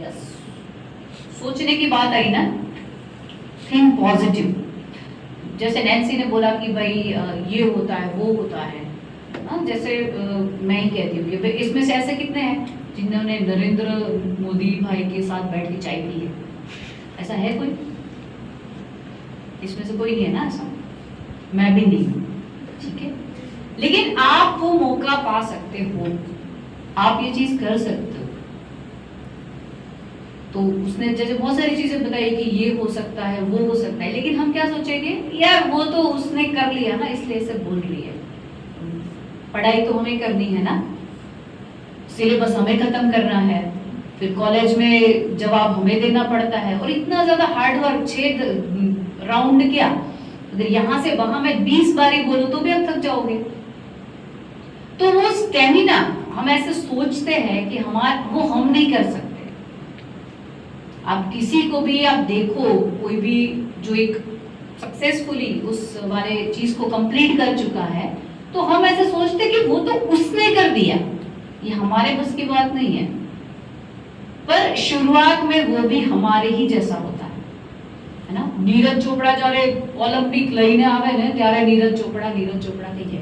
Yes, सोचने की बात आई ना, थिंक पॉजिटिव। जैसे नैन्सी ने बोला कि भाई ये होता है वो होता है, जैसे मैं ही कहती हूँ कि इसमें से ऐसे कितने हैं जिन्होंने नरेंद्र मोदी भाई के साथ बैठ के चाय पी है? ऐसा है कोई? इसमें से कोई नहीं है ना ऐसा, मैं भी नहीं हूँ, ठीक है। लेकिन आप वो मौका पा सकते हो, आप ये चीज कर सकते हो। तो उसने जैसे बहुत सारी चीजें बताई कि ये हो सकता है वो हो सकता है, लेकिन हम क्या सोचेंगे, यार वो तो उसने कर लिया ना इसलिए इसे बोल रही है। पढ़ाई तो हमें करनी है ना, सिलेबस हमें खत्म करना है, फिर कॉलेज में जवाब हमें देना पड़ता है, और इतना ज्यादा हार्ड वर्क, 6 राउंड क्या, अगर यहाँ से वहां मैं 20 बारी बोलूं तो भी आप थक जाओगे। तो वो स्टेमिना हम ऐसे सोचते हैं कि वो हम नहीं कर सकते। आप किसी को भी आप देखो, कोई भी जो एक सक्सेसफुली उस वाले चीज को कंप्लीट कर चुका है, तो हम ऐसे सोचते कि वो तो उसने कर दिया, ये हमारे बस की बात नहीं है। पर शुरुआत में वो भी हमारे ही जैसा होता है ना। नीरज चोपड़ा जયારે ઓલિમ્પિક લઈને આવે ને ત્યારે નીરજ ચોપડા કહીએ,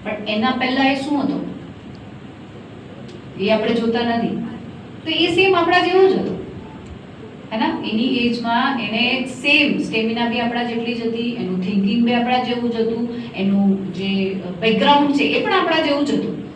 પણ એના પહેલા એ શું હતો એ આપણે જોતા નથી। તો એ સેમ આપણા જેવું જ હતું, है ना। એની એજમાં એને સેમ સ્ટેમિના બી આપણા જેટલી જ હતી, એનું થિંકિંગ બી આપણા જેવું જ હતું, એનું જે બેકગ્રાઉન્ડ છે એ પણ આપણા જેવું જ હતું।